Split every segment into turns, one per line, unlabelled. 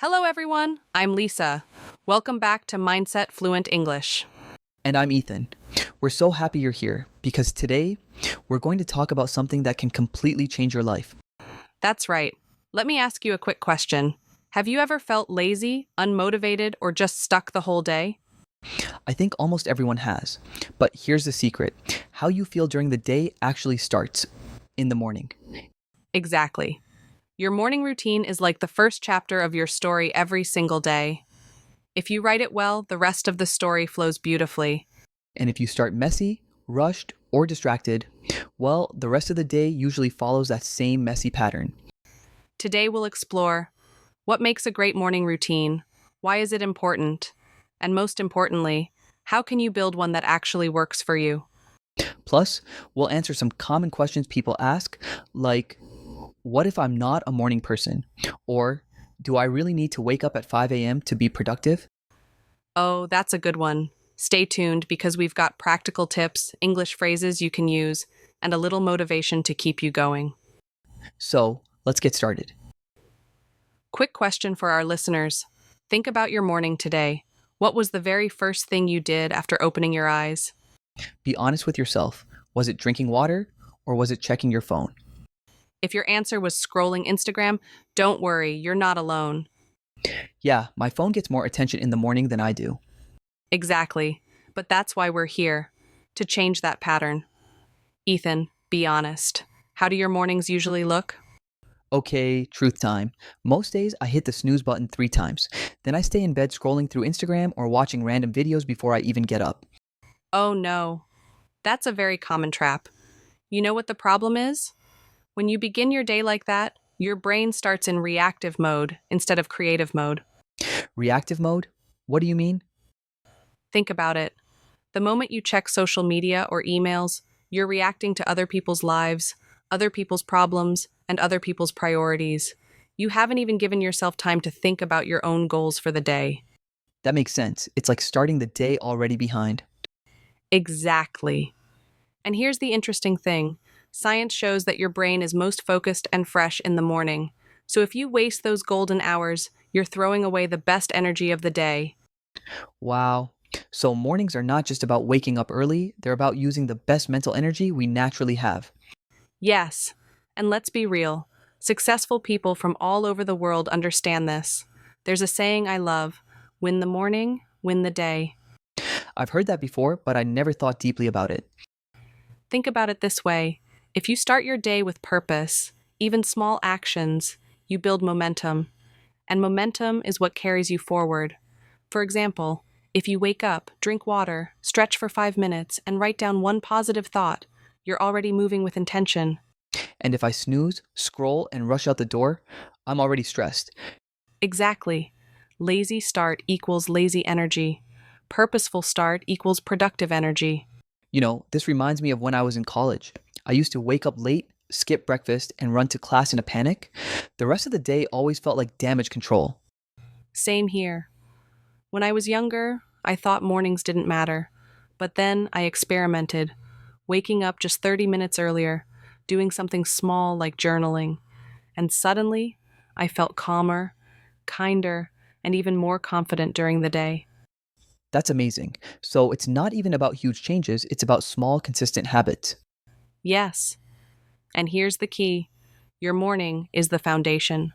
Hello, everyone. I'm Lisa. Welcome back to Mindset Fluent English.
And I'm Ethan. We're so happy you're here because today we're going to talk about something that can completely change your life.
That's right. Let me ask you a quick question. Have you ever felt lazy, unmotivated, or just stuck the whole day?
I think almost everyone has. But here's the secret. How you feel during the day actually starts in the morning.
Exactly. Your morning routine is like the first chapter of your story every single day. If you write it well, the rest of the story flows beautifully.
And if you start messy, rushed, or distracted, well, the rest of the day usually follows that same messy pattern.
Today we'll explore what makes a great morning routine, why is it important, and most importantly, how can you build one that actually works for you?
Plus, we'll answer some common questions people ask, like, what if I'm not a morning person? Or, do I really need to wake up at 5 a.m. to be productive?
Oh, that's a good one. Stay tuned because we've got practical tips, English phrases you can use, and a little motivation to keep you going.
So, let's get started.
Quick question for our listeners. Think about your morning today. What was the very first thing you did after opening your eyes?
Be honest with yourself. Was it drinking water or was it checking your phone?
If your answer was scrolling Instagram, don't worry, you're not alone.
Yeah, my phone gets more attention in the morning than I do.
Exactly. But that's why we're here, to change that pattern. Ethan, be honest. How do your mornings usually look?
Okay, truth time. Most days I hit the snooze button 3 times. Then I stay in bed scrolling through Instagram or watching random videos before I even get up.
Oh no. That's a very common trap. You know what the problem is? When you begin your day like that, your brain starts in reactive mode instead of creative mode.
Reactive mode? What do you mean?
Think about it. The moment you check social media or emails, you're reacting to other people's lives, other people's problems, and other people's priorities. You haven't even given yourself time to think about your own goals for the day.
That makes sense. It's like starting the day already behind.
Exactly. And here's the interesting thing. Science shows that your brain is most focused and fresh in the morning. So if you waste those golden hours, you're throwing away the best energy of the day.
Wow. So mornings are not just about waking up early, they're about using the best mental energy we naturally have.
Yes, and let's be real. Successful people from all over the world understand this. There's a saying I love, win the morning, win the day.
I've heard that before, but I never thought deeply about it.
Think about it this way. If you start your day with purpose, even small actions, you build momentum. And momentum is what carries you forward. For example, if you wake up, drink water, stretch for 5 minutes, and write down one positive thought, you're already moving with intention.
And if I snooze, scroll, and rush out the door, I'm already stressed.
Exactly. Lazy start equals lazy energy. Purposeful start equals productive energy.
You know, this reminds me of when I was in college. I used to wake up late, skip breakfast, and run to class in a panic. The rest of the day always felt like damage control.
Same here. When I was younger, I thought mornings didn't matter. But then I experimented, waking up just 30 minutes earlier, doing something small like journaling. And suddenly, I felt calmer, kinder, and even more confident during the day.
That's amazing. So it's not even about huge changes, it's about small, consistent habits.
Yes. And here's the key. Your morning is the foundation.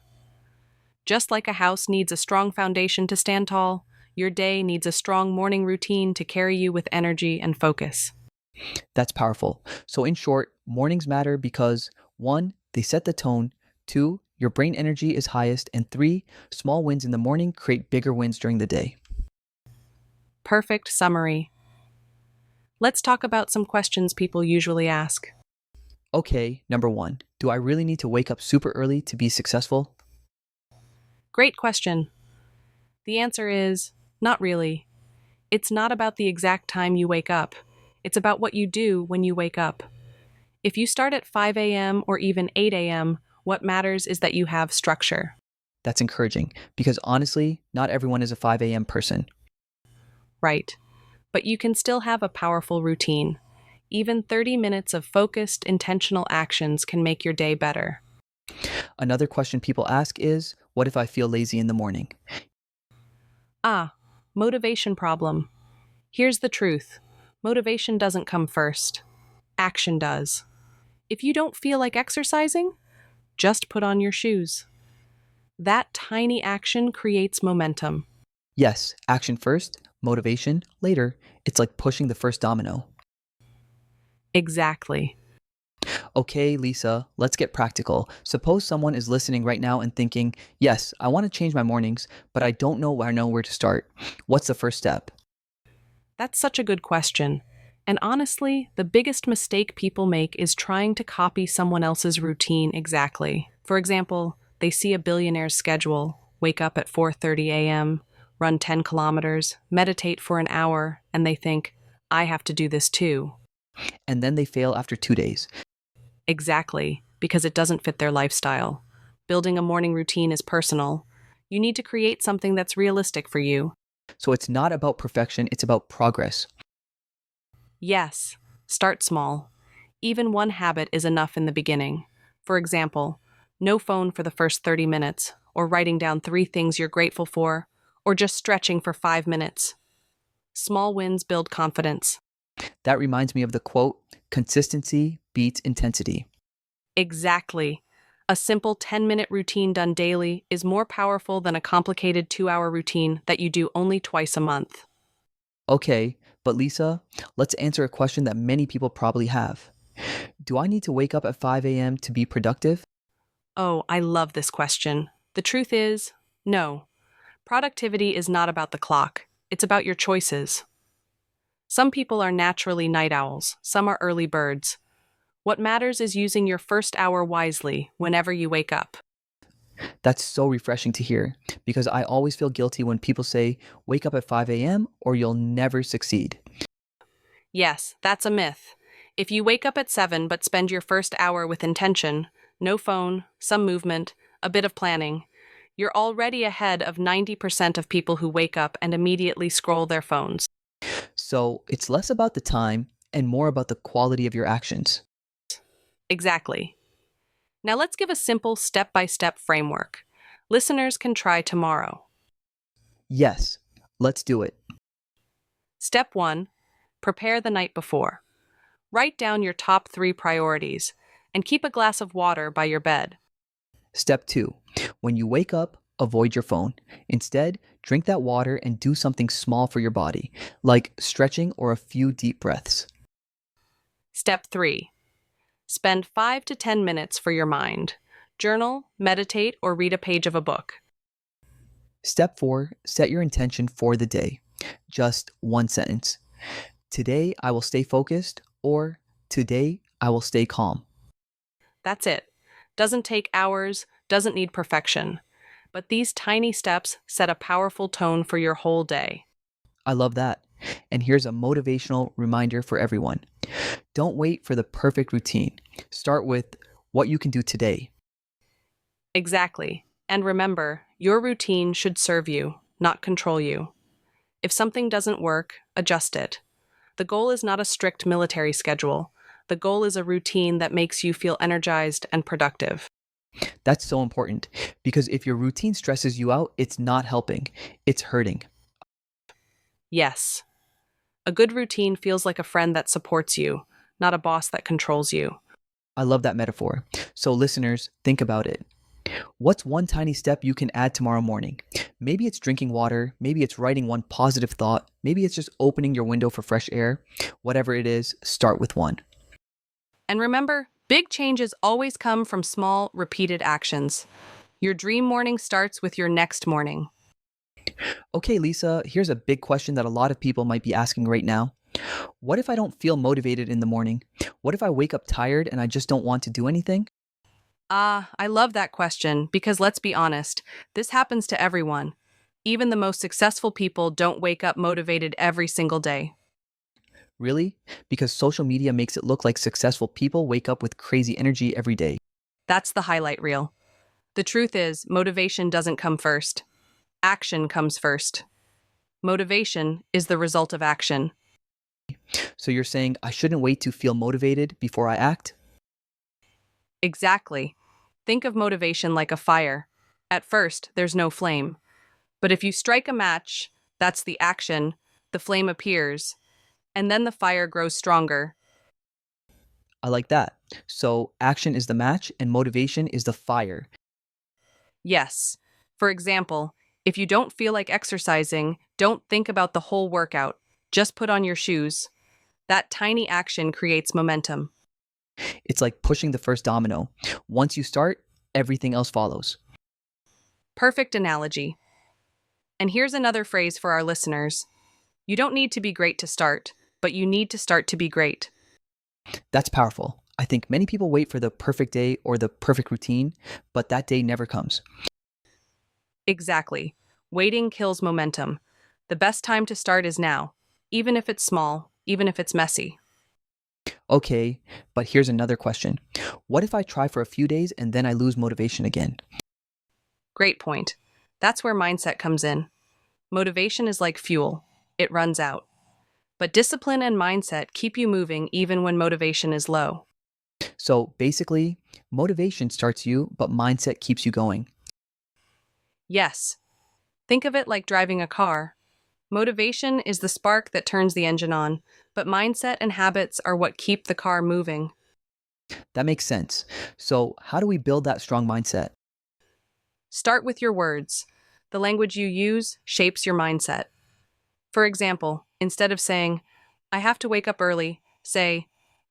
Just like a house needs a strong foundation to stand tall, your day needs a strong morning routine to carry you with energy and focus.
That's powerful. So, in short, mornings matter because 1, they set the tone, 2, your brain energy is highest, and 3, small wins in the morning create bigger wins during the day.
Perfect summary. Let's talk about some questions people usually ask.
Okay, number 1, do I really need to wake up super early to be successful?
Great question. The answer is not really. It's not about the exact time you wake up. It's about what you do when you wake up. If you start at 5 a.m. or even 8 a.m., what matters is that you have structure.
That's encouraging because honestly, not everyone is a 5 a.m. person.
Right. But you can still have a powerful routine. Even 30 minutes of focused, intentional actions can make your day better.
Another question people ask is, What if I feel lazy in the morning?
Ah, motivation problem. Here's the truth. Motivation doesn't come first. Action does. If you don't feel like exercising, just put on your shoes. That tiny action creates momentum.
Yes, action first, motivation later. It's like pushing the first domino.
Exactly.
Okay, Lisa, let's get practical. Suppose someone is listening right now and thinking, yes, I want to change my mornings, but I don't know where to start. What's the first step?
That's such a good question. And honestly, the biggest mistake people make is trying to copy someone else's routine exactly. For example, they see a billionaire's schedule, wake up at 4:30 a.m., run 10 kilometers, meditate for an hour, and they think, I have to do this too.
And then they fail after 2 days.
Exactly, because it doesn't fit their lifestyle. Building a morning routine is personal. You need to create something that's realistic for you.
So it's not about perfection, it's about progress.
Yes, start small. Even one habit is enough in the beginning. For example, no phone for the first 30 minutes, or writing down 3 things you're grateful for, or just stretching for 5 minutes. Small wins build confidence.
That reminds me of the quote, consistency beats intensity.
Exactly. A simple 10-minute routine done daily is more powerful than a complicated 2-hour routine that you do only twice a month.
Okay, but Lisa, let's answer a question that many people probably have. Do I need to wake up at 5 a.m. to be productive?
Oh, I love this question. The truth is, no. Productivity is not about the clock, it's about your choices. Some people are naturally night owls, some are early birds. What matters is using your first hour wisely whenever you wake up.
That's so refreshing to hear because I always feel guilty when people say, wake up at 5 a.m. or you'll never succeed.
Yes, that's a myth. If you wake up at 7 but spend your first hour with intention, no phone, some movement, a bit of planning, you're already ahead of 90% of people who wake up and immediately scroll their phones.
So it's less about the time and more about the quality of your actions.
Exactly. Now let's give a simple step-by-step framework. Listeners can try tomorrow.
Yes, let's do it.
Step 1. Prepare the night before. Write down your top 3 priorities and keep a glass of water by your bed.
Step 2. When you wake up, avoid your phone. Instead, drink that water and do something small for your body, like stretching or a few deep breaths.
Step 3. Spend 5 to 10 minutes for your mind. Journal, meditate, or read a page of a book.
Step 4. Set your intention for the day. Just one sentence. Today, I will stay focused, or today, I will stay calm.
That's it. Doesn't take hours, doesn't need perfection. But these tiny steps set a powerful tone for your whole day.
I love that. And here's a motivational reminder for everyone. Don't wait for the perfect routine. Start with what you can do today.
Exactly. And remember, your routine should serve you, not control you. If something doesn't work, adjust it. The goal is not a strict military schedule. The goal is a routine that makes you feel energized and productive.
That's so important because if your routine stresses you out, it's not helping, it's hurting.
Yes, a good routine feels like a friend that supports you, not a boss that controls you.
I love that metaphor. So, listeners, think about it. What's one tiny step you can add tomorrow morning? Maybe it's drinking water, maybe it's writing one positive thought, maybe it's just opening your window for fresh air. Whatever it is, start with one.
And remember, big changes always come from small, repeated actions. Your dream morning starts with your next morning.
Okay, Lisa, here's a big question that a lot of people might be asking right now. What if I don't feel motivated in the morning? What if I wake up tired and I just don't want to do anything?
I love that question because let's be honest, this happens to everyone. Even the most successful people don't wake up motivated every single day.
Really? Because social media makes it look like successful people wake up with crazy energy every day.
That's the highlight reel. The truth is, motivation doesn't come first. Action comes first. Motivation is the result of action.
So you're saying I shouldn't wait to feel motivated before I act?
Exactly. Think of motivation like a fire. At first, there's no flame. But if you strike a match, that's the action, the flame appears, and then the fire grows stronger.
I like that. So, action is the match and motivation is the fire.
Yes. For example, if you don't feel like exercising, don't think about the whole workout. Just put on your shoes. That tiny action creates momentum.
It's like pushing the first domino. Once you start, everything else follows.
Perfect analogy. And here's another phrase for our listeners. You don't need to be great to start, but you need to start to be great.
That's powerful. I think many people wait for the perfect day or the perfect routine, but that day never comes.
Exactly. Waiting kills momentum. The best time to start is now, even if it's small, even if it's messy.
Okay, but here's another question. What if I try for a few days and then I lose motivation again?
Great point. That's where mindset comes in. Motivation is like fuel, it runs out. But discipline and mindset keep you moving even when motivation is low.
So basically, motivation starts you, but mindset keeps you going.
Yes, think of it like driving a car. Motivation is the spark that turns the engine on, but mindset and habits are what keep the car moving.
That makes sense. So, how do we build that strong mindset?
Start with your words. The language you use shapes your mindset. For example, instead of saying, I have to wake up early, say,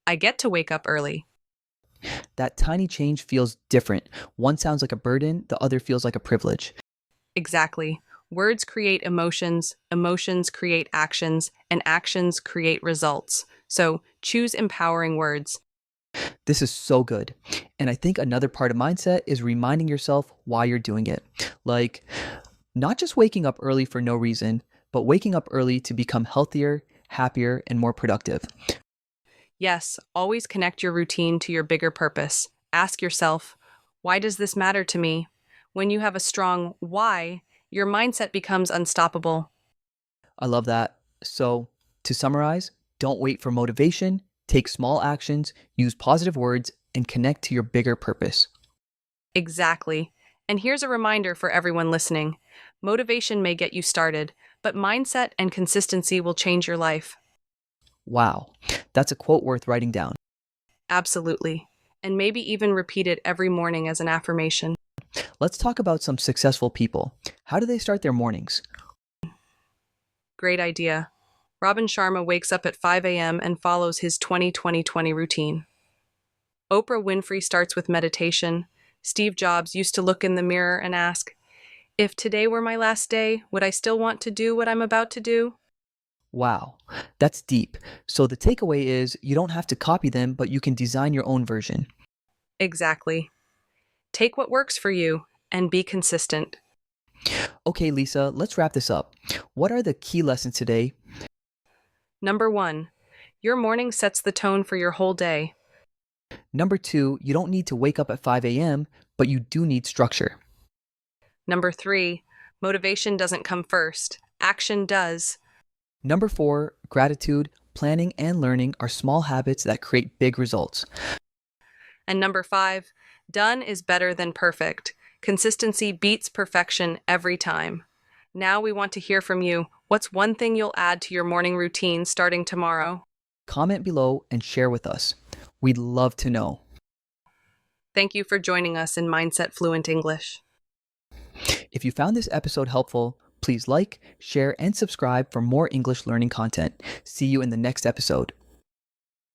I get to wake up early.
That tiny change feels different. One sounds like a burden, the other feels like a privilege.
Exactly. Words create emotions, emotions create actions, and actions create results. So choose empowering words.
This is so good. And I think another part of mindset is reminding yourself why you're doing it. Like, not just waking up early for no reason, but waking up early to become healthier, happier, and more productive.
Yes, always connect your routine to your bigger purpose. Ask yourself, why does this matter to me? When you have a strong why, your mindset becomes unstoppable.
I love that. So, to summarize, don't wait for motivation, take small actions, use positive words, and connect to your bigger purpose.
Exactly. And here's a reminder for everyone listening. Motivation may get you started, but mindset and consistency will change your life.
Wow, that's a quote worth writing down.
Absolutely. And maybe even repeat it every morning as an affirmation.
Let's talk about some successful people. How do they start their mornings?
Great idea. Robin Sharma wakes up at 5 a.m. and follows his 20-20-20 routine. Oprah Winfrey starts with meditation. Steve Jobs used to look in the mirror and ask, if today were my last day, would I still want to do what I'm about to do?
Wow, that's deep. So the takeaway is you don't have to copy them, but you can design your own version.
Exactly. Take what works for you and be consistent.
Okay, Lisa, let's wrap this up. What are the key lessons today?
Number 1, your morning sets the tone for your whole day.
Number 2, you don't need to wake up at 5 a.m., but you do need structure.
Number 3, motivation doesn't come first, action does.
Number 4, gratitude, planning, and learning are small habits that create big results.
And number 5, done is better than perfect. Consistency beats perfection every time. Now we want to hear from you. What's one thing you'll add to your morning routine starting tomorrow?
Comment below and share with us. We'd love to know.
Thank you for joining us in Mindset Fluent English.
If you found this episode helpful, please like, share, and subscribe for more English learning content. See you in the next episode.